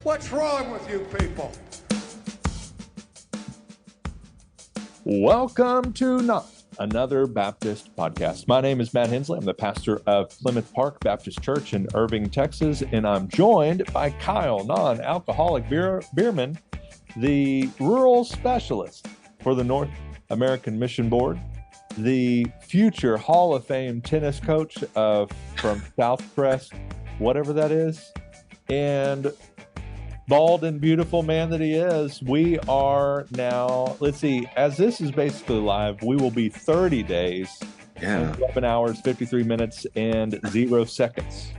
What's wrong with you people? Welcome to Not Another Baptist Podcast. My name is Matt Hensley. I'm the pastor of Plymouth Park Baptist Church in Irving, Texas, and I'm joined by Kyle, non-alcoholic beerman, the rural specialist for the North American Mission Board, the future Hall of Fame tennis coach from Southcrest, whatever that is, and bald and beautiful man that he is. We are now, let's see, as this is basically live, we will be 30 days, 11 hours, 53 minutes, and 0 seconds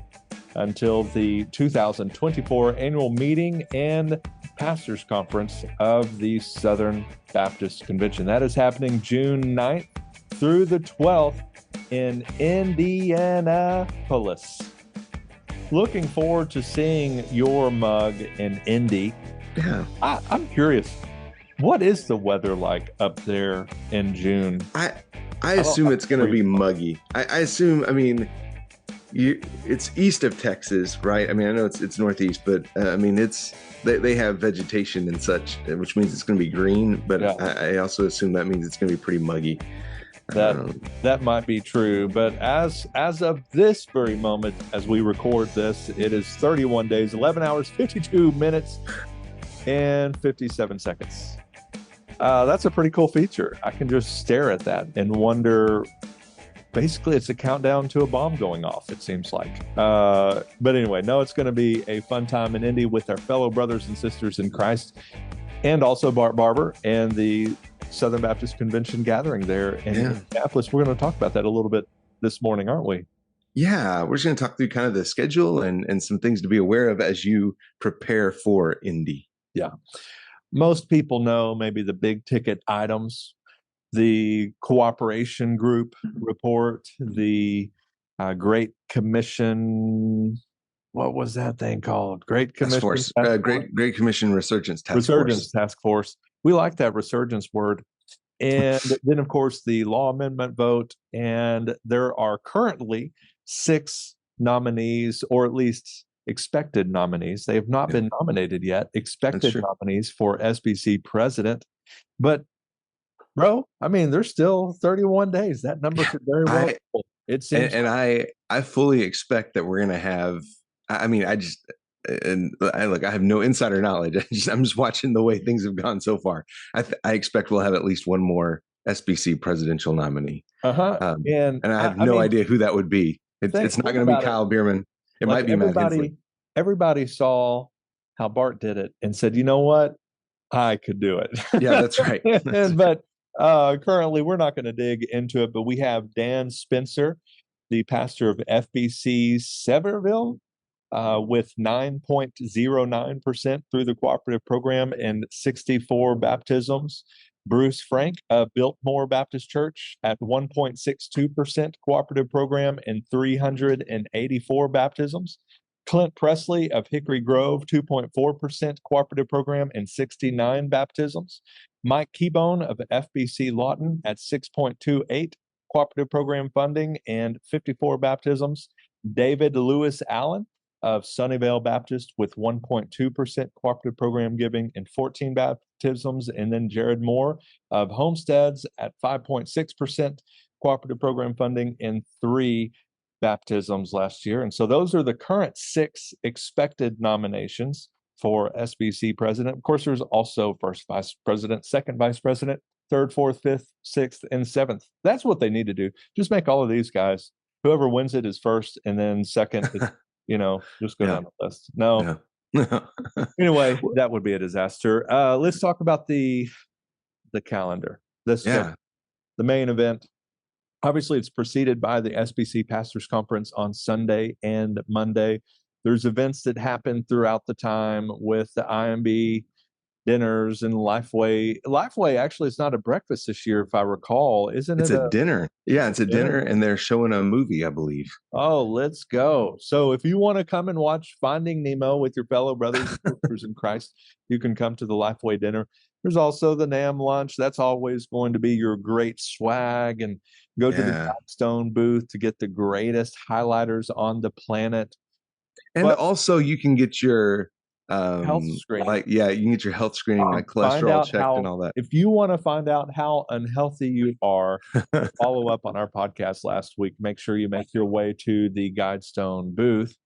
until the 2024 annual meeting and pastors conference of the Southern Baptist Convention. That is happening June 9th through the 12th in Indianapolis. Looking forward to seeing your mug in Indy. Yeah. I'm curious, what is the weather like up there in June? I assume it's going to be muggy. I assume, it's east of Texas, right? I mean, I know it's northeast, but they have vegetation and such, which means it's going to be green, but yeah. I also assume that means it's going to be pretty muggy. That might be true, but as of this very moment, as we record this, it is 31 days, 11 hours, 52 minutes, and 57 seconds. That's a pretty cool feature. I can just stare at that and wonder. Basically, it's a countdown to a bomb going off, it seems like. But anyway, no, it's going to be a fun time in Indy with our fellow brothers and sisters in Christ, and also Bart Barber and the Southern Baptist Convention gathering there in Indianapolis. We're going to talk about that a little bit this morning, aren't we? Yeah, we're just going to talk through kind of the schedule and some things to be aware of as you prepare for Indy. Yeah. Most people know maybe the big ticket items, the cooperation group report, the Great Commission. What was that thing called? Great Commission Great Commission Resurgence Task Force. We like that resurgence word. And then, of course, the law amendment vote. And there are currently 6 nominees, or at least expected nominees. They have not been nominated yet. Expected nominees for SBC president. But, bro, there's still 31 days. That number could very well. It seems. And I fully expect that we're going to have. I have no insider knowledge. I'm just watching the way things have gone so far. I expect we'll have at least one more SBC presidential nominee. And I have no idea who that would be. It's not going to be Kyle Bierman. It might be Matt Hensley. Everybody saw how Bart did it and said, you know what? I could do it. Yeah, that's right. But currently, we're not going to dig into it. But we have Dan Spencer, the pastor of FBC Sevierville, with 9.09% through the cooperative program and 64 baptisms. Bruce Frank of Biltmore Baptist Church at 1.62% cooperative program and 384 baptisms. Clint Presley of Hickory Grove, 2.4% cooperative program and 69 baptisms. Mike Keybone of FBC Lawton at 6.28 cooperative program funding and 54 baptisms. David Lewis Allen of Sunnyvale Baptist with 1.2% cooperative program giving and 14 baptisms. And then Jared Moore of Homesteads at 5.6% cooperative program funding and 3 baptisms last year. And so those are the current 6 expected nominations for SBC president. Of course, there's also first vice president, second vice president, third, fourth, fifth, sixth, and seventh. That's what they need to do. Just make all of these guys, whoever wins it is first, and then second is just go down the list. No. Anyway, that would be a disaster. Let's talk about the calendar. The main event. Obviously, it's preceded by the SBC Pastors Conference on Sunday and Monday. There's events that happen throughout the time with the IMB dinners and Lifeway. Lifeway, actually, it's not a breakfast this year, if I recall. Isn't it? It's a dinner. Yeah, it's a dinner, and they're showing a movie, I believe. Oh, let's go. So if you want to come and watch Finding Nemo with your fellow brothers and sisters in Christ, you can come to the Lifeway dinner. There's also the NAM lunch. That's always going to be your great swag, and go to the Blackstone booth to get the greatest highlighters on the planet. And also you can get your Health screening. Like, you can get your health screening, like cholesterol checked and all that. If you want to find out how unhealthy you are, follow up on our podcast last week. Make sure you make your way to the Guidestone booth.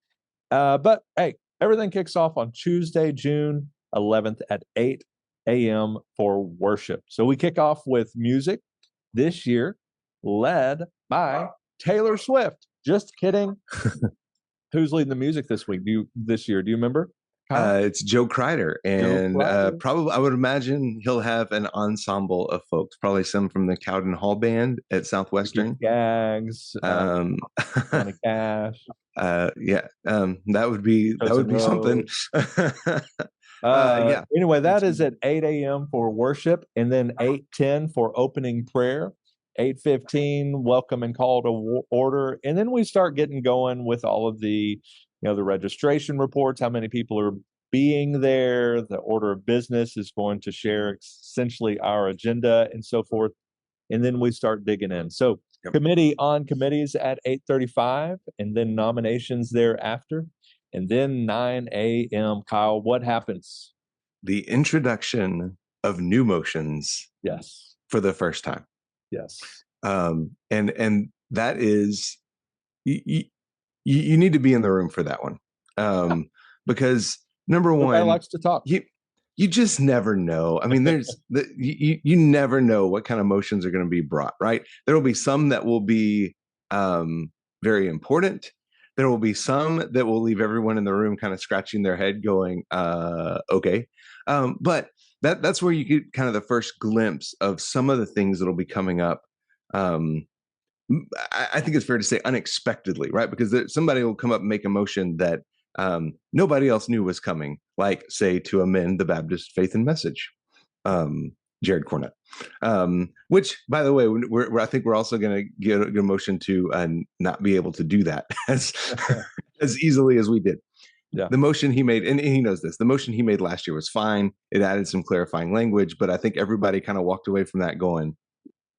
But hey, everything kicks off on Tuesday, June 11th at 8 a.m. for worship. So we kick off with music this year, led by Taylor Swift. Just kidding. Who's leading the music this year? Do you remember? It's Joe Crider, and probably I would imagine he'll have an ensemble of folks, probably some from the Cowden Hall Band at Southwestern. Gags, Johnny Cash. That would be something. Anyway, that is at 8 a.m. for worship, and then 8:10 for opening prayer. 8:15 welcome and call to order, and then we start getting going with all of the the registration reports, how many people are being there. The order of business is going to share essentially our agenda and so forth, and then we start digging in. So committee on committees at 8:35, and then nominations thereafter, and then 9 a.m. Kyle, what happens? The introduction of new motions. Yes. For the first time. Yes. And that is, you need to be in the room for that one. Because number one, everybody likes to talk. You just never know. I mean, there's you never know what kind of motions are going to be brought, right? There will be some that will be very important. There will be some that will leave everyone in the room kind of scratching their head going, okay. But that's where you get kind of the first glimpse of some of the things that'll be coming up. I think it's fair to say unexpectedly, right? Because somebody will come up and make a motion that nobody else knew was coming, like, say, to amend the Baptist Faith and Message, Jared Cornett. Which, by the way, I think we're also going to get a motion to not be able to do that as easily as we did. Yeah. The motion he made, and he knows this, the motion he made last year was fine. It added some clarifying language, but I think everybody kind of walked away from that going,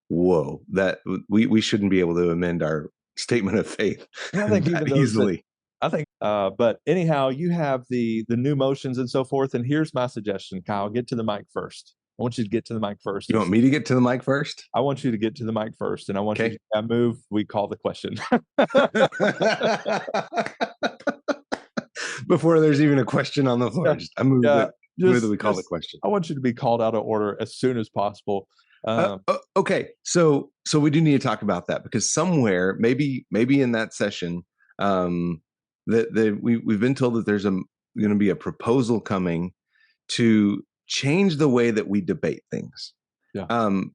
whoa, that we shouldn't be able to amend our statement of faith that easily. But anyhow, you have the new motions and so forth. And here's my suggestion, Kyle, get to the mic first. I want you to get to the mic first. You want me to get to the mic first? I want you to get to the mic first, and I want you to move. We call the question. Before there's even a question on the floor, I move that we call the question. I want you to be called out of order as soon as possible. Okay, so we do need to talk about that, because somewhere, maybe in that session, we've been told that there's going to be a proposal coming to change the way that we debate things. Yeah.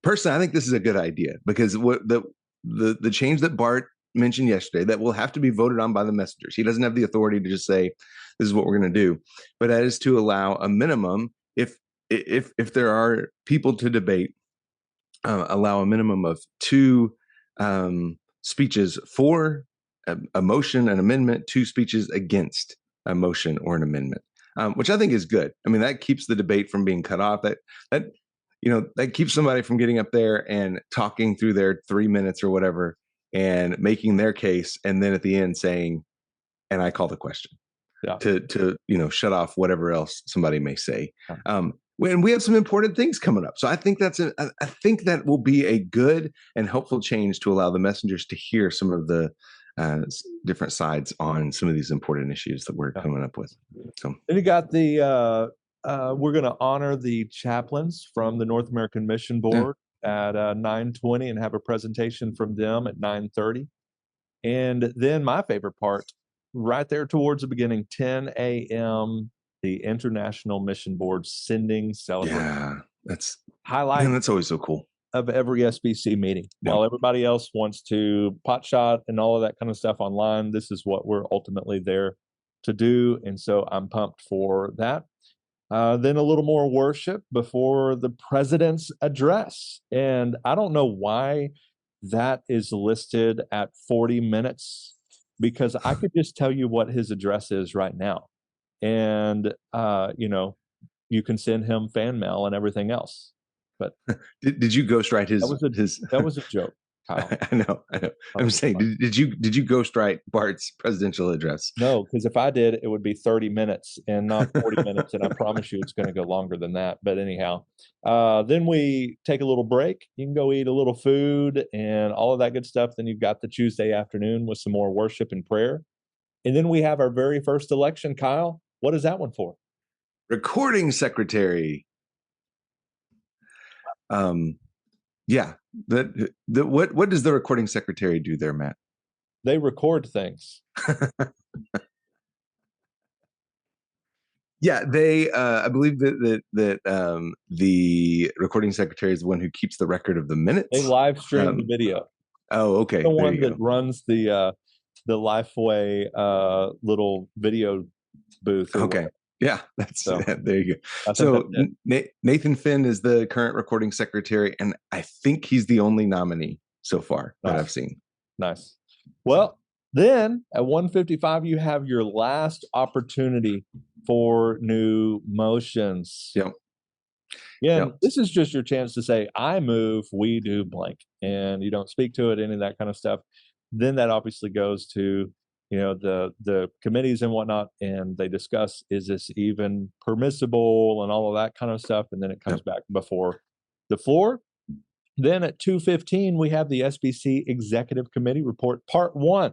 Personally, I think this is a good idea, because what the change that Bart mentioned yesterday, that will have to be voted on by the messengers. He doesn't have the authority to just say, this is what we're going to do, but that is to allow a minimum, if there are people to debate, allow a minimum of 2 speeches for a motion, an amendment, 2 speeches against a motion or an amendment, which I think is good. I mean, that keeps the debate from being cut off. That keeps somebody from getting up there and talking through their 3 minutes or whatever and making their case, and then at the end saying, and I call the question. Yeah. To shut off whatever else somebody may say. When we have some important things coming up. So I think I think that will be a good and helpful change to allow the messengers to hear some of the different sides on some of these important issues that we're coming up with. So then you got we're going to honor the chaplains from the North American Mission Board at 9:20 and have a presentation from them at 9:30. And then my favorite part, right there towards the beginning, 10 a.m., the International Mission Board sending celebration. Yeah, that's highlight. Man, that's always so cool. Of every SBC meeting. Yeah. While everybody else wants to pot shot and all of that kind of stuff online, this is what we're ultimately there to do. And so I'm pumped for that. Then a little more worship before the president's address. And I don't know why that is listed at 40 minutes, because I could just tell you what his address is right now. And, you can send him fan mail and everything else. But did you ghostwrite his? That was a joke. Kyle. I know. I'm saying, did you ghostwrite Bart's presidential address? No, because if I did, it would be 30 minutes and not 40 minutes. And I promise you it's going to go longer than that. But anyhow, then we take a little break. You can go eat a little food and all of that good stuff. Then you've got the Tuesday afternoon with some more worship and prayer. And then we have our very first election. Kyle, what is that one for? Recording secretary. Yeah. What does the recording secretary do there, Matt? They record things. Yeah, they. I believe that the recording secretary is the one who keeps the record of the minutes. They live stream the video. Oh, okay. The one that runs the Lifeway little video booth. Okay. Yeah, that's there you go. So Nathan Finn is the current recording secretary, and I think he's the only nominee so far that I've seen. Nice. Well, then at 1:55, you have your last opportunity for new motions. Yep. Yeah, this is just your chance to say, I move, we do blank, and you don't speak to it, any of that kind of stuff. Then that obviously goes to the committees and whatnot, and they discuss, is this even permissible and all of that kind of stuff, and then it comes back before the floor. Then at 2:15 we have the SBC Executive Committee report part 1,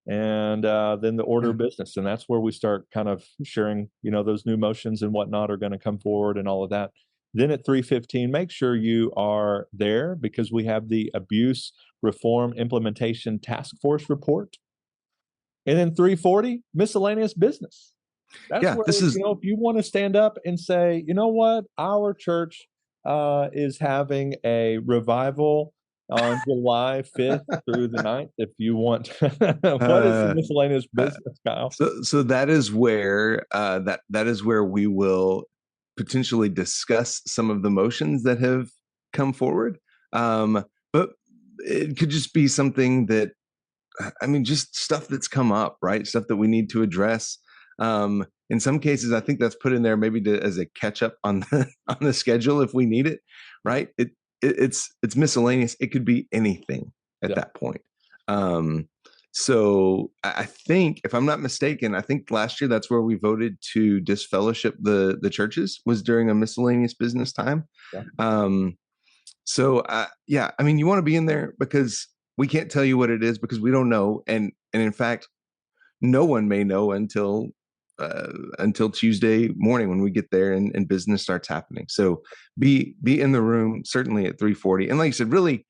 and then the order of business, and that's where we start kind of sharing those new motions and whatnot are going to come forward and all of that. Then at 3:15, make sure you are there because we have the Abuse Reform Implementation Task Force report. And then 3:40, miscellaneous business. That's where, this is, if you want to stand up and say, you know what, our church is having a revival on July 5th through the 9th. If you want, what is the miscellaneous business, Kyle? So that is where that is where we will potentially discuss some of the motions that have come forward. But it could just be something that, just stuff that's come up, right? Stuff that we need to address. In some cases, I think that's put in there maybe as a catch up on the schedule if we need it, right? It's miscellaneous. It could be anything at that point. So I think, if I'm not mistaken, I think last year that's where we voted to disfellowship the churches, was during a miscellaneous business time. So you want to be in there because we can't tell you what it is because we don't know, and in fact, no one may know until Tuesday morning when we get there and business starts happening. So be in the room certainly at 3:40, and like you said, really.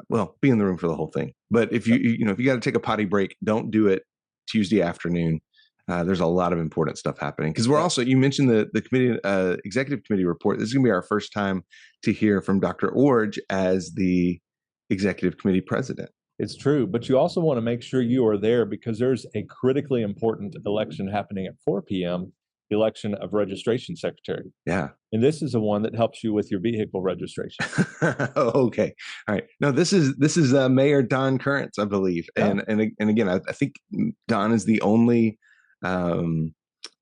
Well, be in the room for the whole thing. But if you got to take a potty break, don't do it Tuesday afternoon. There's a lot of important stuff happening because we're also, you mentioned the committee, executive committee report. This is going to be our first time to hear from Dr. Orge as the executive committee president. It's true, but you also want to make sure you are there because there's a critically important election happening at 4 p.m. The election of registration secretary. Yeah. And this is the one that helps you with your vehicle registration. Okay. All right. No, this is Mayor Don Currents, I believe. Yeah. And again, I think Don is the only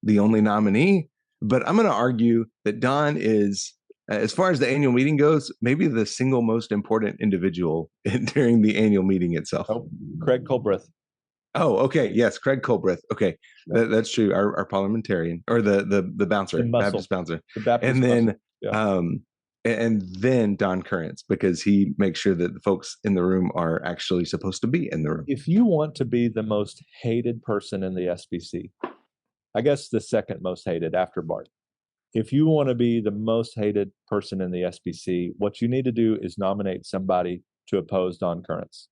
nominee, but I'm going to argue that Don is, as far as the annual meeting goes, maybe the single most important individual during the annual meeting itself. Oh, Craig Colbreth. Oh, okay. Yes, Craig Colbreth. Okay, that's true. Our parliamentarian, or the bouncer, Baptist bouncer, and then and then Don Currents, because he makes sure that the folks in the room are actually supposed to be in the room. If you want to be the most hated person in the SBC, I guess the second most hated after Bart. If you want to be the most hated person in the SBC, what you need to do is nominate somebody to oppose Don Currents.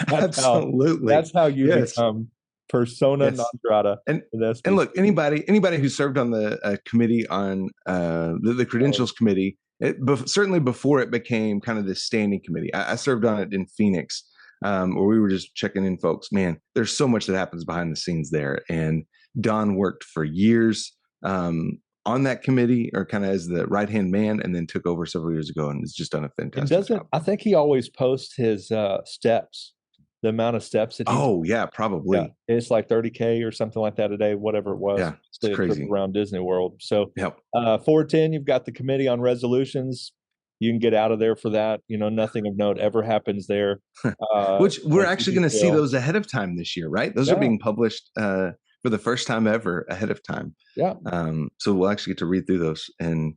Absolutely. That's how you become persona non grata. And look, anybody who served on the committee on the credentials committee, certainly before it became kind of this standing committee, I served on it in Phoenix, where we were just checking in folks. Man, there's so much that happens behind the scenes there, and Don worked for years on that committee, or kind of as the right-hand man, and then took over several years ago and has just done a fantastic job. I think he always posts his steps, the amount of steps that probably. Yeah, it's like 30K or something like that a day, whatever it was. Yeah, it's crazy. Around Disney World. So 410, you've got the committee on resolutions. You can get out of there for that. Nothing of note ever happens there. Which we're actually going to see those ahead of time this year, right? Those are being published for the first time ever ahead of time. Yeah. So we'll actually get to read through those and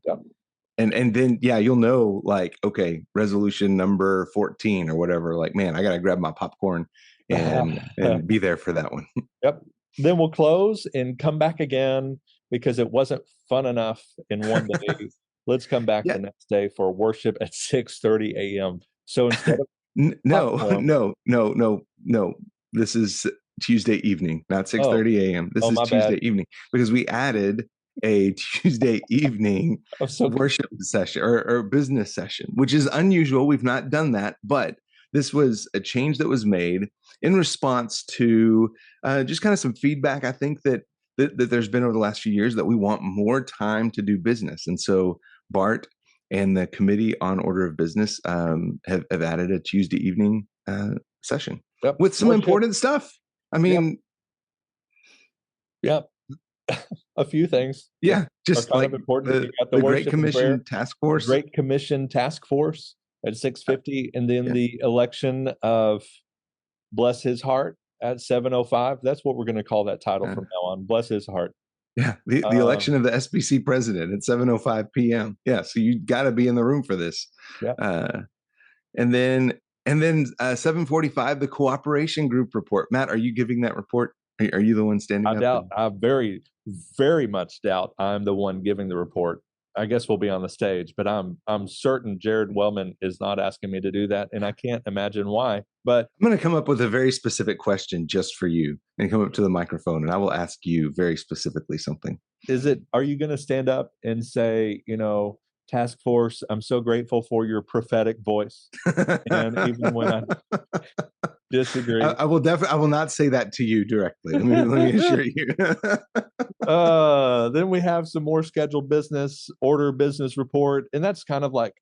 then you'll know, like, okay, resolution number 14 or whatever. Like, man, I got to grab my popcorn and be there for that one. Yep. Then we'll close and come back again because it wasn't fun enough in one day. Let's come back the next day for worship at 6:30 a.m. So instead of no. This is Tuesday evening, not 6:30 a.m. This is Tuesday evening because we added a Tuesday evening worship session or business session, which is unusual. We've not done that, but this was a change that was made in response to just kind of some feedback, I think, that there's been over the last few years, that we want more time to do business. And so Bart and the Committee on Order of Business have added a Tuesday evening session with some important stuff. I mean, a few things. Yeah, just kind like of important. The Great Commission Task Force. Great Commission Task Force at 6:50, and then the election of Bless His Heart at 7:05. That's what we're going to call that title from now on. Bless His Heart. Yeah, the election of the SBC president at 7:05 p.m. Yeah, so you got to be in the room for this. Yeah. And then 7:45, the cooperation group report. Matt, are you giving that report? Are you the one standing up? I doubt. I very, very much doubt I'm the one giving the report. I guess we'll be on the stage, but I'm certain Jared Wellman is not asking me to do that, and I can't imagine why. But I'm going to come up with a very specific question just for you, and come up to the microphone, and I will ask you very specifically something. Are you going to stand up and say, Task Force, I'm so grateful for your prophetic voice, and even when I disagree, I will not say that to you directly. Let me assure you. Then we have some more scheduled business report, and that's kind of like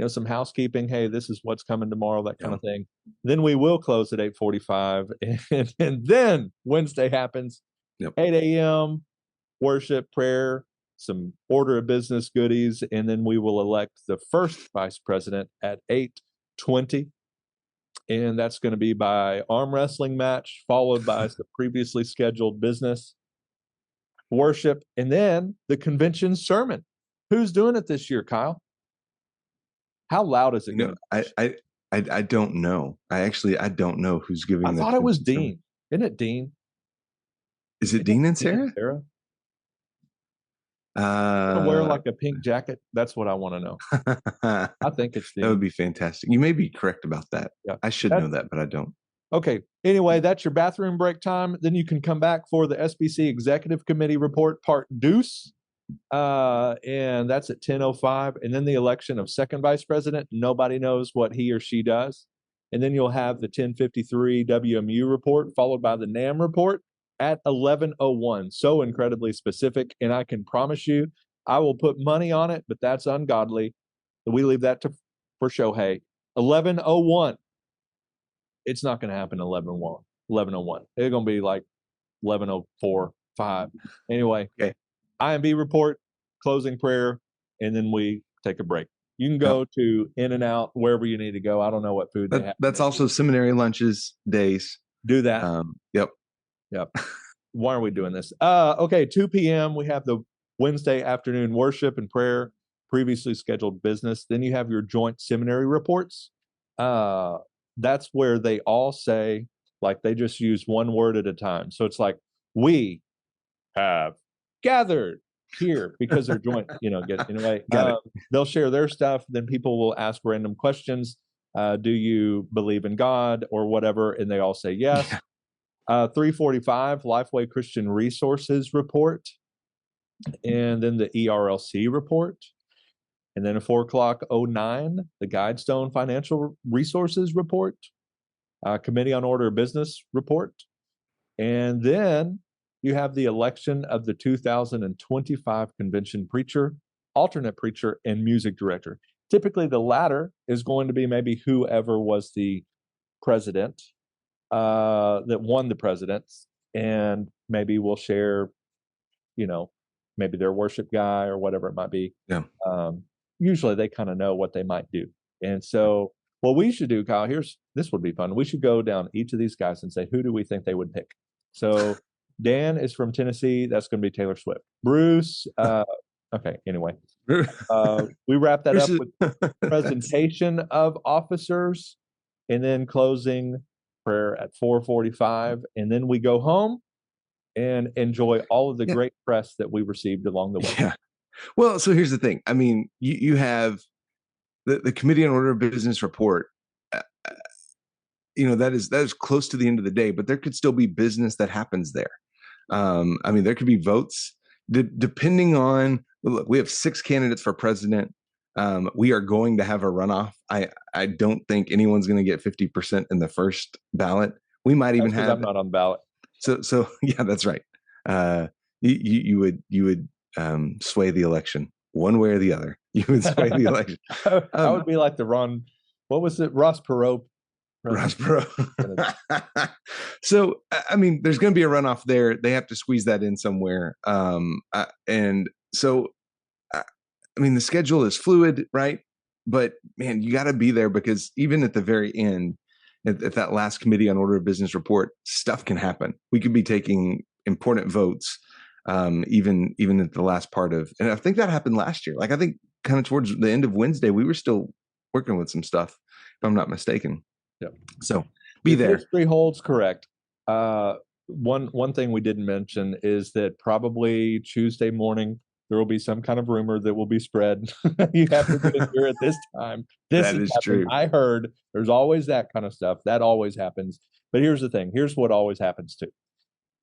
some housekeeping. Hey, this is what's coming tomorrow, that kind of thing. Then we will close at 8:45, and then Wednesday happens. 8 a.m. worship, prayer, some order of business goodies, and then we will elect the first vice president at 8:20. And that's going to be by arm wrestling match, followed by some previously scheduled business, worship, and then the convention sermon. Who's doing it this year, Kyle? How loud is it going to be? I don't know. I don't know who's giving. I thought it was Dean. Isn't it Dean? Is it Dean and Sarah? Wear like a pink jacket. That's what I want to know. I think it's Dean. That would be fantastic. You may be correct about that. Yeah. I should know that, but I don't. Okay. Anyway, that's your bathroom break time. Then you can come back for the SBC Executive Committee report, part deuce. And that's at 10:05. And then the election of second vice president. Nobody knows what he or she does. And then you'll have the 10:53 WMU report, followed by the NAM report at 11:01. So incredibly specific. And I can promise you, I will put money on it, but that's ungodly. We leave that for Shohei. 11:01. It's not going to happen 11:01. It's going to be like 11:04, 5. Anyway, okay. IMB report, closing prayer, and then we take a break. You can go to In-N-Out, wherever you need to go. I don't know what food they have. That's also seminary lunches days. Do that. Yep. Why are we doing this? Okay, 2 p.m. we have the Wednesday afternoon worship and prayer, previously scheduled business. Then you have your joint seminary reports. That's where they all say, like, they just use one word at a time. So it's like, we have gathered here, because they're joint, anyway. They'll share their stuff. Then people will ask random questions. Do you believe in God or whatever? And they all say yes. 3:45 Lifeway Christian Resources report, and then the ERLC report, and then at 4:09 the Guidestone Financial Resources report, Committee on Order of Business report, and then you have the election of the 2025 convention preacher, alternate preacher, and music director. Typically, the latter is going to be maybe whoever was the president that won the presidents, and maybe we'll share, maybe their worship guy or whatever it might be. Yeah. usually they kind of know what they might do. And so what we should do, Kyle, this would be fun. We should go down each of these guys and say, who do we think they would pick? So Dan is from Tennessee. That's going to be Taylor Swift. Bruce, okay, anyway. We wrap that up with presentation of officers and then closing prayer at 4:45. And then we go home and enjoy all of the great press that we received along the way. Yeah. Well, so here's the thing. I mean, you have the Committee on Order of Business report. That is close to the end of the day, but there could still be business that happens there. I mean, there could be votes depending on. Look, we have 6 candidates for president. We are going to have a runoff. I don't think anyone's going to get 50% in the first ballot. We might even have. I'm not on the ballot. So yeah, that's right. You would sway the election one way or the other. You would sway the election. I would be like the what was it? Ross Perot. Ross Perot. So, I mean, there's going to be a runoff there. They have to squeeze that in somewhere. And so, I mean, the schedule is fluid, right? But man, you got to be there because even at the very end, at that last Committee on Order of Business report, stuff can happen. We could be taking important votes, even at the last part of, and I think that happened last year. Like, I think kind of towards the end of Wednesday, we were still working with some stuff, if I'm not mistaken. Yep. So be there. History holds correct. One thing we didn't mention is that probably Tuesday morning, there will be some kind of rumor that will be spread. You have to be here at this time. That is true. I heard there's always that kind of stuff. That always happens. But here's the thing. Here's what always happens too.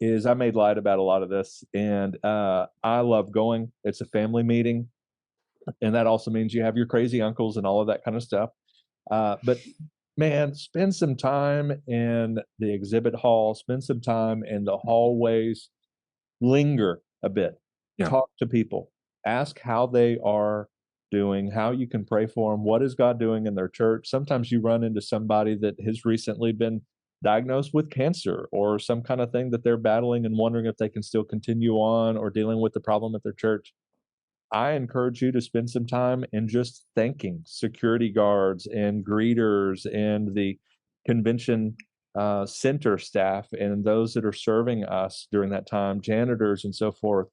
Is I made light about a lot of this, and I love going. It's a family meeting, and that also means you have your crazy uncles and all of that kind of stuff. But man, spend some time in the exhibit hall. Spend some time in the hallways. Linger a bit. Yeah. Talk to people. Ask how they are doing, how you can pray for them. What is God doing in their church? Sometimes you run into somebody that has recently been diagnosed with cancer or some kind of thing that they're battling and wondering if they can still continue on or dealing with the problem at their church. I encourage you to spend some time in just thanking security guards and greeters and the convention center staff and those that are serving us during that time, janitors and so forth.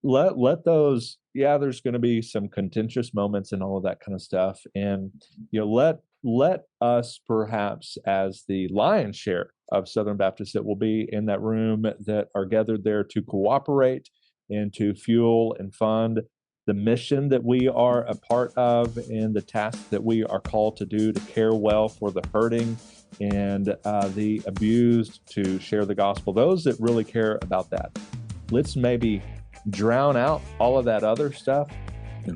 Let those, there's going to be some contentious moments and all of that kind of stuff. And, let us perhaps as the lion's share of Southern Baptists that will be in that room that are gathered there to cooperate and to fuel and fund the mission that we are a part of and the task that we are called to do to care well for the hurting and the abused, to share the gospel. Those that really care about that. Let's maybe drown out all of that other stuff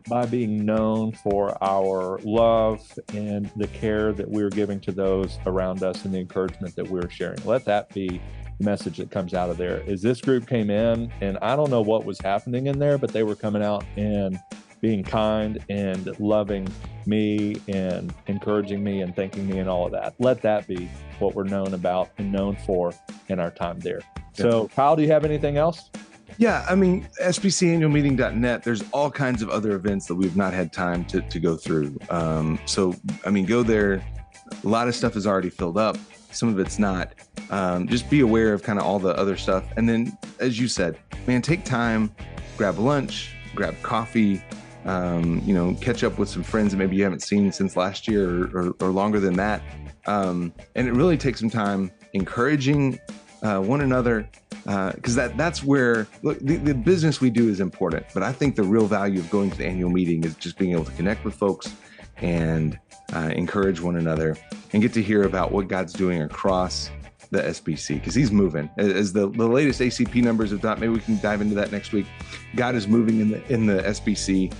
by being known for our love and the care that we're giving to those around us and the encouragement that we're sharing. Let that be the message that comes out of there. Is this group came in and I don't know what was happening in there, but they were coming out and being kind and loving me and encouraging me and thanking me and all of that. Let that be what we're known about and known for in our time there. So Kyle, do you have anything else? Yeah, I mean, SBCannualmeeting.net, there's all kinds of other events that we've not had time to go through. So, I mean, go there. A lot of stuff is already filled up. Some of it's not. Just be aware of kind of all the other stuff. And then, as you said, man, take time, grab lunch, grab coffee, catch up with some friends that maybe you haven't seen since last year or longer than that. And it really takes some time encouraging one another, because that's where, look, the business we do is important, but I think the real value of going to the annual meeting is just being able to connect with folks and encourage one another and get to hear about what God's doing across the SBC, because he's moving. As the latest ACP numbers have done, maybe we can dive into that next week. God is moving in the SBC,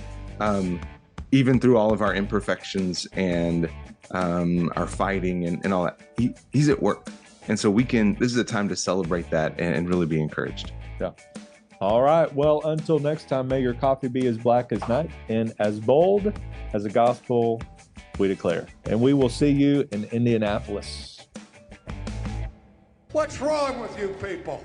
even through all of our imperfections and our fighting and all that. He's at work. And so this is a time to celebrate that and really be encouraged. Yeah. All right. Well, until next time, may your coffee be as black as night and as bold as the gospel we declare. And we will see you in Indianapolis. What's wrong with you people?